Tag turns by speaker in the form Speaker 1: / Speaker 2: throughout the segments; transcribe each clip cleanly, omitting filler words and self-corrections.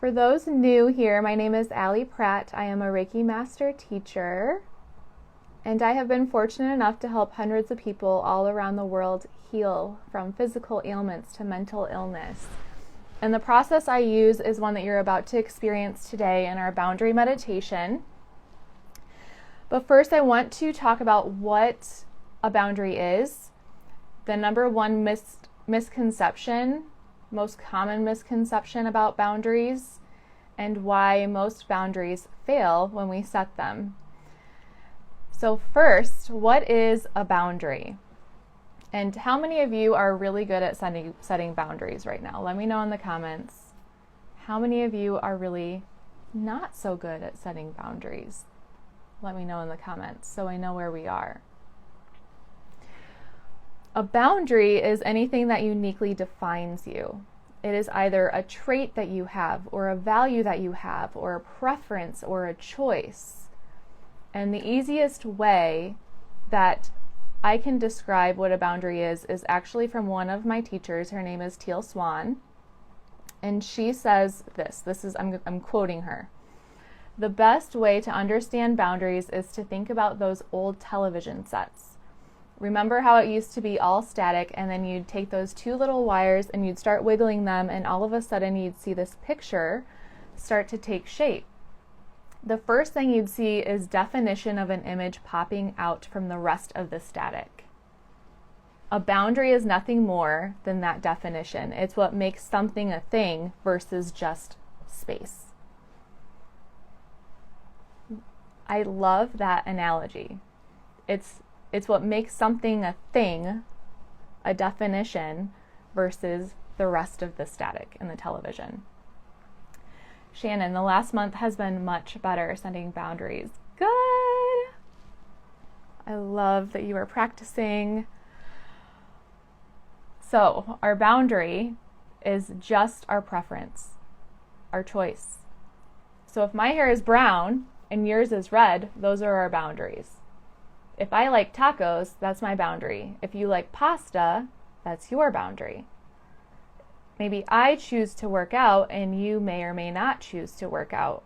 Speaker 1: For those new here, my name is Allie Pratt. I am a Reiki Master Teacher, and I have been fortunate enough to help hundreds of people all around the world heal from physical ailments to mental illness. And the process I use is one that you're about to experience today in our boundary meditation. But first, I want to talk about what a boundary is, the number one misconception, most common misconception about boundaries, and why most boundaries fail when we set them. So first, what is a boundary? And how many of you are really good at setting boundaries right now? Let me know in the comments. How many of you are really not so good at setting boundaries? Let me know in the comments so I know where we are. A boundary is anything that uniquely defines you. It is either a trait that you have, or a value that you have, or a preference, or a choice. And the easiest way that I can describe what a boundary is actually from one of my teachers. Her name is Teal Swan. And she says I'm quoting her. The best way to understand boundaries is to think about those old television sets. Remember how it used to be all static, and then you'd take those two little wires and you'd start wiggling them, and all of a sudden you'd see this picture start to take shape. The first thing you'd see is definition of an image popping out from the rest of the static. A boundary is nothing more than that definition. It's what makes something a thing versus just space. I love that analogy. It's what makes something a thing, a definition, versus the rest of the static in the television. Shannon, the last month has been much better setting boundaries. Good! I love that you are practicing. So, our boundary is just our preference, our choice. So if my hair is brown and yours is red, those are our boundaries. If I like tacos, that's my boundary. If you like pasta, that's your boundary. Maybe I choose to work out and you may or may not choose to work out.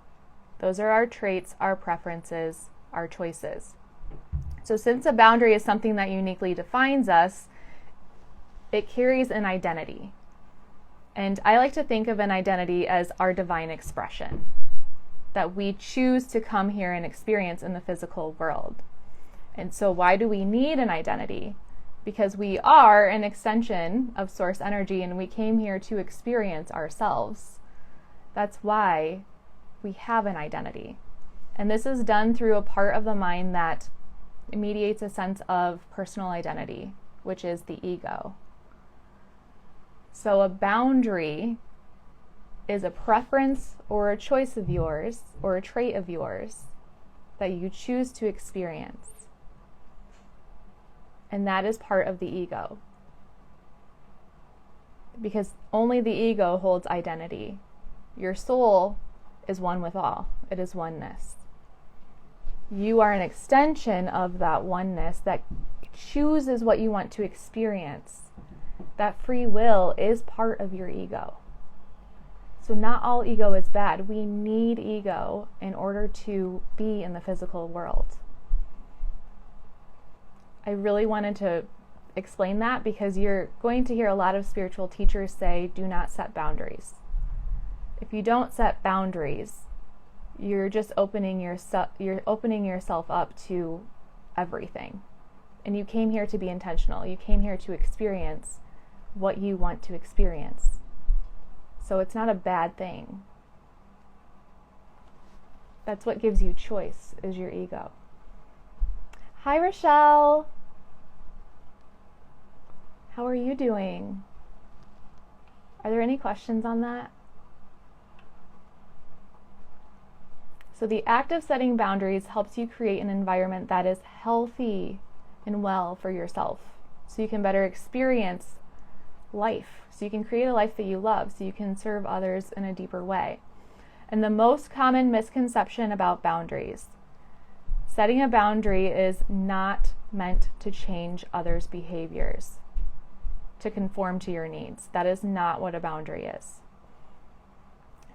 Speaker 1: Those are our traits, our preferences, our choices. So since a boundary is something that uniquely defines us, it carries an identity. And I like to think of an identity as our divine expression that we choose to come here and experience in the physical world. And so why do we need an identity? Because we are an extension of source energy, and we came here to experience ourselves. That's why we have an identity. And this is done through a part of the mind that mediates a sense of personal identity, which is the ego. So a boundary is a preference or a choice of yours, or a trait of yours that you choose to experience. And that is part of the ego. Because only the ego holds identity. Your soul is one with all. It is oneness. You are an extension of that oneness that chooses what you want to experience. That free will is part of your ego. So not all ego is bad. We need ego in order to be in the physical world. I really wanted to explain that because you're going to hear a lot of spiritual teachers say, do not set boundaries. If you don't set boundaries, you're just opening yourself up to everything. And you came here to be intentional. You came here to experience what you want to experience. So it's not a bad thing. That's what gives you choice, is your ego. Hi, Rochelle. How are you doing? Are there any questions on that? So the act of setting boundaries helps you create an environment that is healthy and well for yourself, so you can better experience life, so you can create a life that you love, so you can serve others in a deeper way. And the most common misconception about boundaries: setting a boundary is not meant to change others' behaviors, to conform to your needs. That is not what a boundary is.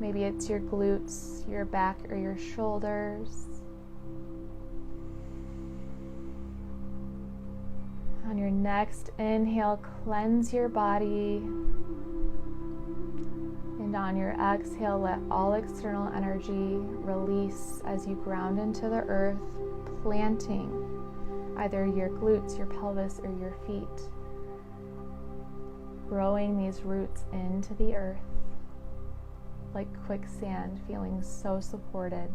Speaker 1: Maybe it's your glutes, your back, or your shoulders. On your next inhale, cleanse your body. And on your exhale, let all external energy release as you ground into the earth, planting either your glutes, your pelvis, or your feet. Growing these roots into the earth like quicksand, feeling so supported.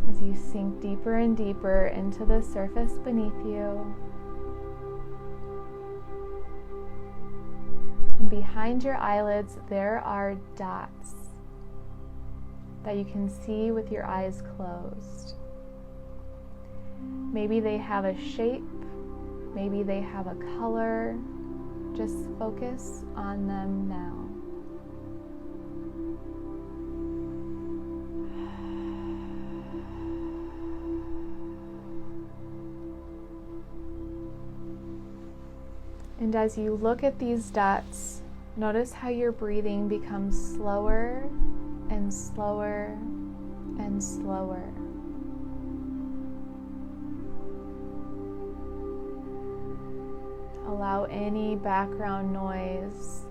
Speaker 1: As you sink deeper and deeper into the surface beneath you. And behind your eyelids, there are dots that you can see with your eyes closed. Maybe they have a shape, maybe they have a color. Just focus on them now. And as you look at these dots, notice how your breathing becomes slower and slower and slower. Allow any background noise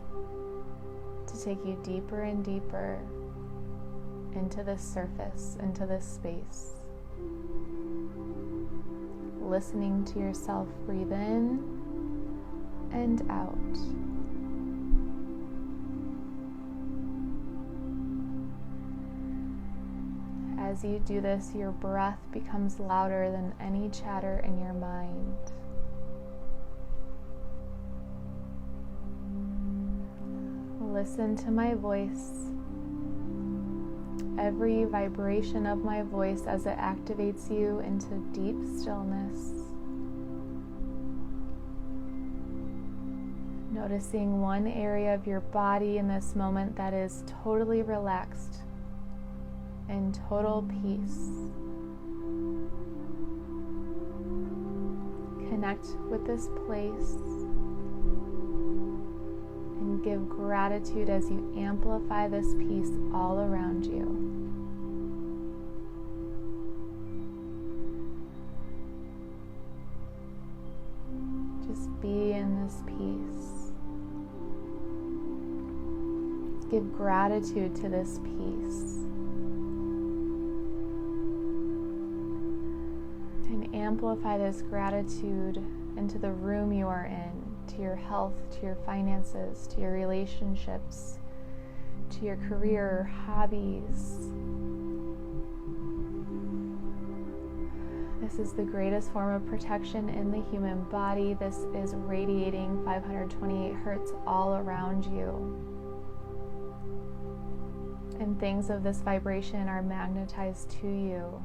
Speaker 1: to take you deeper and deeper into this surface, into this space. Listening to yourself breathe in and out. As you do this, your breath becomes louder than any chatter in your mind. Listen to my voice. Every vibration of my voice as it activates you into deep stillness. Noticing one area of your body in this moment that is totally relaxed, in total peace. Connect with this place. And give gratitude as you amplify this peace all around you. Just be in this peace. Give gratitude to this peace. And amplify this gratitude into the room you are in. To your health, to your finances, to your relationships, to your career, hobbies. This is the greatest form of protection in the human body. This is radiating 528 hertz all around you. And things of this vibration are magnetized to you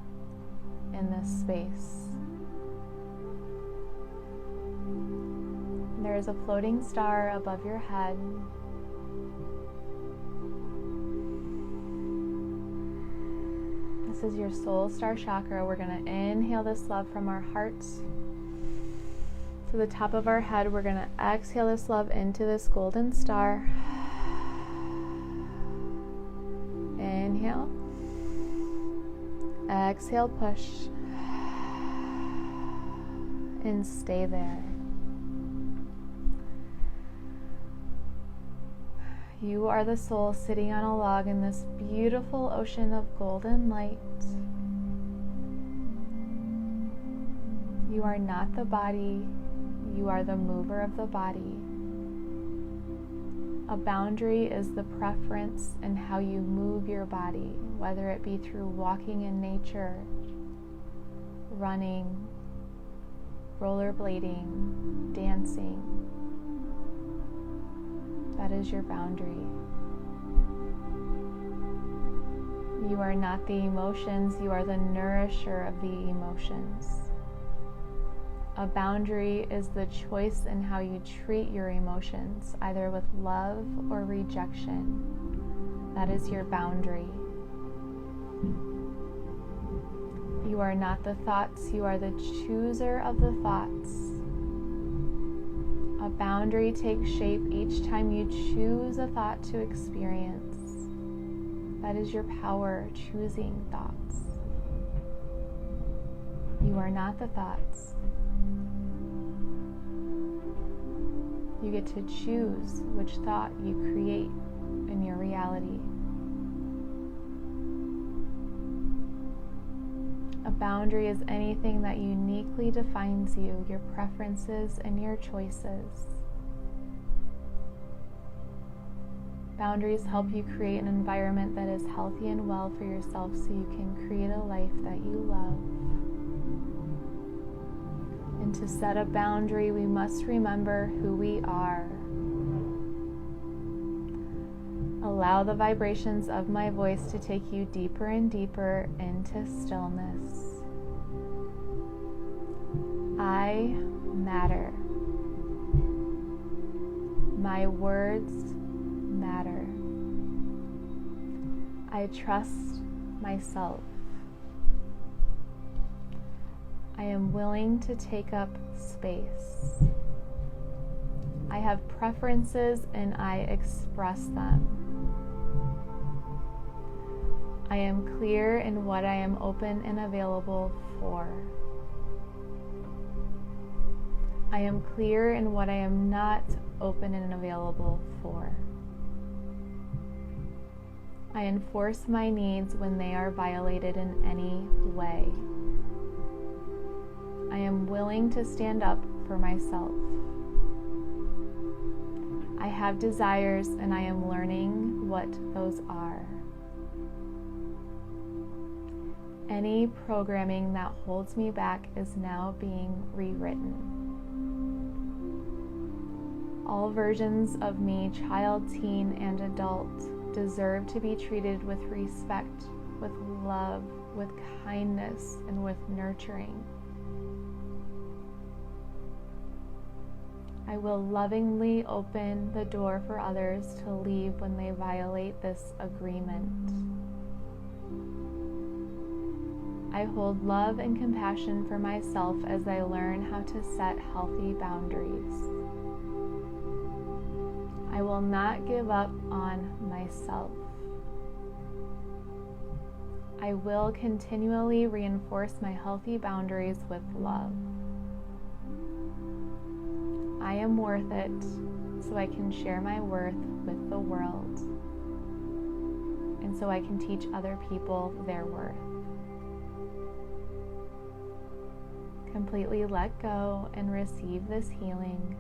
Speaker 1: in this space. There is a floating star above your head. This is your soul star chakra. We're going to inhale this love from our hearts to the top of our head. We're going to exhale this love into this golden star. Inhale. Exhale, push. And stay there. You are the soul sitting on a log in this beautiful ocean of golden light. You are not the body, you are the mover of the body. A boundary is the preference in how you move your body, whether it be through walking in nature, running, rollerblading, dancing. That is your boundary. You are not the emotions, you are the nourisher of the emotions. A boundary is the choice in how you treat your emotions, either with love or rejection. That is your boundary. You are not the thoughts, you are the chooser of the thoughts. A A boundary takes shape each time you choose a thought to experience. That is your power, choosing thoughts. You are not the thoughts. You get to choose which thought you create in your reality. A boundary is anything that uniquely defines you, your preferences and your choices. Boundaries help you create an environment that is healthy and well for yourself so you can create a life that you love. And to set a boundary, we must remember who we are. Allow the vibrations of my voice to take you deeper and deeper into stillness. I matter. My words matter. I trust myself. I am willing to take up space. I have preferences and I express them. I am clear in what I am open and available for. I am clear in what I am not open and available for. I enforce my needs when they are violated in any way. I am willing to stand up for myself. I have desires and I am learning what those are. Any programming that holds me back is now being rewritten. All versions of me, child, teen, and adult, deserve to be treated with respect, with love, with kindness, and with nurturing. I will lovingly open the door for others to leave when they violate this agreement. I hold love and compassion for myself as I learn how to set healthy boundaries. I will not give up on myself. I will continually reinforce my healthy boundaries with love. I am worth it, so I can share my worth with the world, and so I can teach other people their worth. Completely let go and receive this healing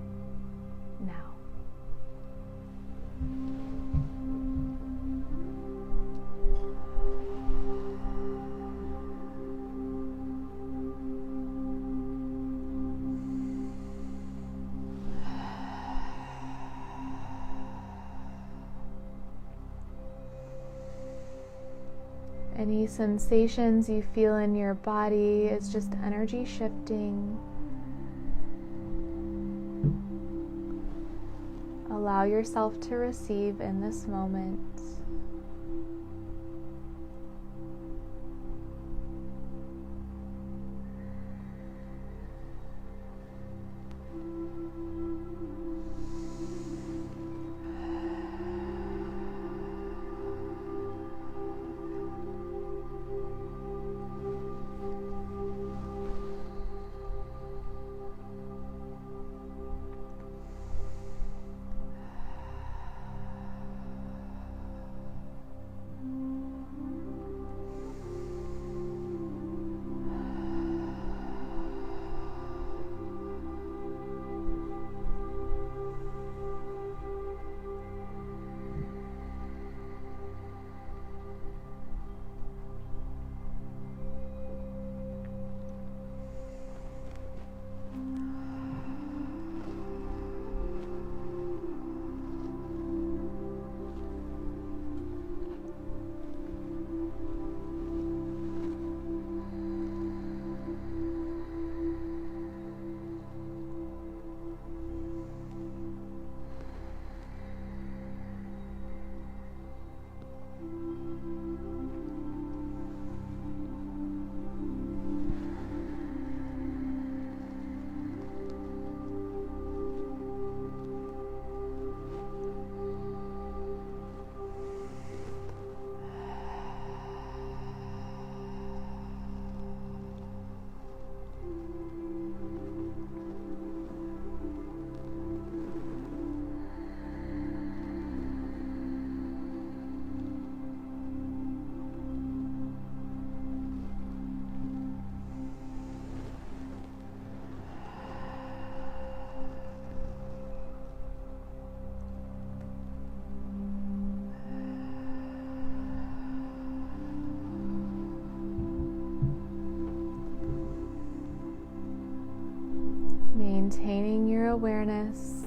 Speaker 1: now. Any sensations you feel in your body is just energy shifting. Allow yourself to receive in this moment. maintaining your awareness.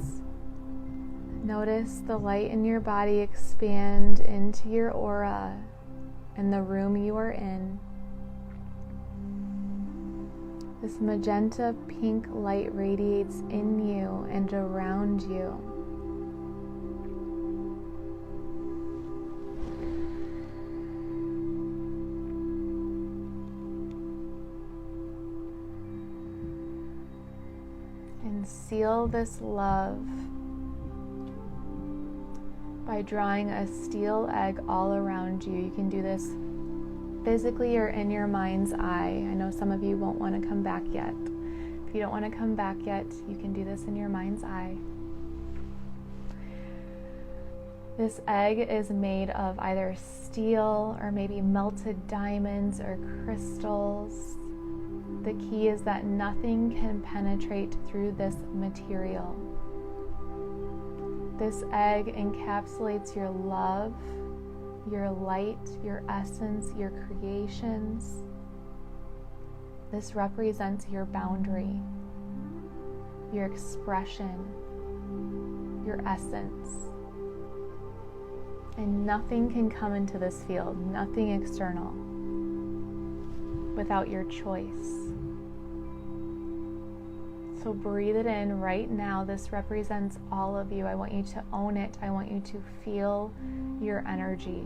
Speaker 1: Notice the light in your body expand into your aura and the room you are in. This magenta pink light radiates in you and around you. And seal this love by drawing a steel egg all around you. You can do this physically or in your mind's eye. I know some of you won't want to come back yet. If you don't want to come back yet, you can do this in your mind's eye. This egg is made of either steel or maybe melted diamonds or crystals. The key is that nothing can penetrate through this material. This egg encapsulates your love, your light, your essence, your creations. This represents your boundary, your expression, your essence. And nothing can come into this field, nothing external, without your choice. So breathe it in right now. This represents all of you. I want you to own it. I want you to feel your energy.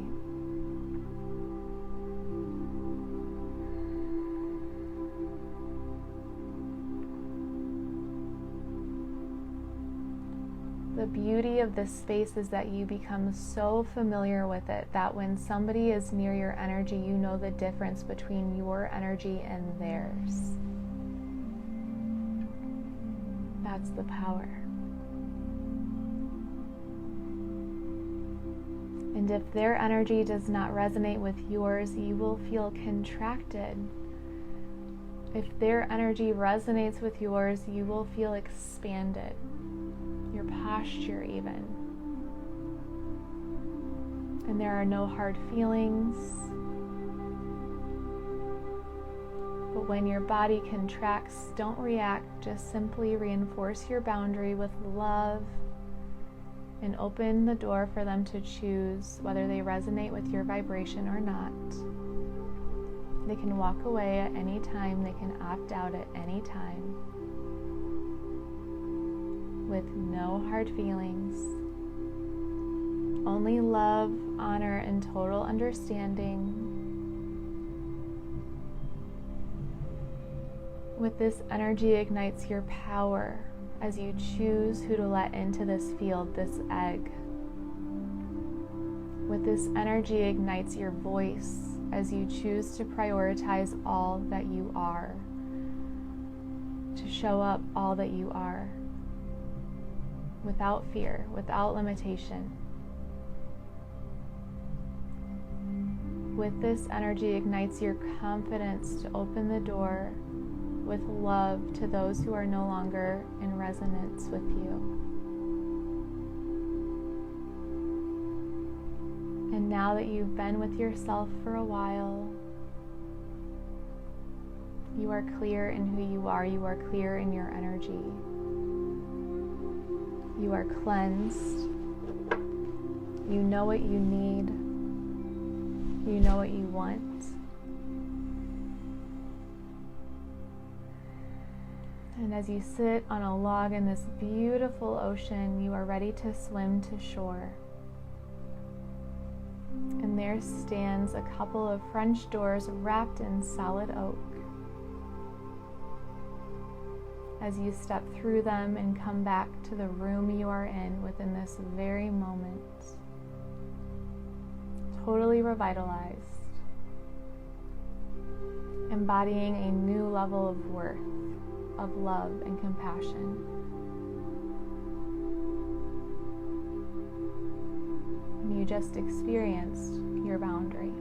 Speaker 1: The beauty of this space is that you become so familiar with it that when somebody is near your energy, you know the difference between your energy and theirs. That's the power. And if their energy does not resonate with yours, you will feel contracted. If their energy resonates with yours, you will feel expanded. Your posture even. And there are no hard feelings. But when your body contracts, don't react, just simply reinforce your boundary with love and open the door for them to choose whether they resonate with your vibration or not. They can walk away at any time, they can opt out at any time with no hard feelings. Only love, honor, and total understanding. With this energy ignites your power as you choose who to let into this field, this egg. With this energy ignites your voice as you choose to prioritize all that you are, to show up all that you are, without fear, without limitation. With this energy ignites your confidence to open the door with love to those who are no longer in resonance with you. And now that you've been with yourself for a while, you are clear in who you are clear in your energy. You are cleansed. You know what you need. You know what you want. And as you sit on a log in this beautiful ocean, you are ready to swim to shore. And there stands a couple of French doors wrapped in solid oak. As you step through them and come back to the room you are in within this very moment, totally revitalized, embodying a new level of worth, of love and compassion. You just experienced your boundary.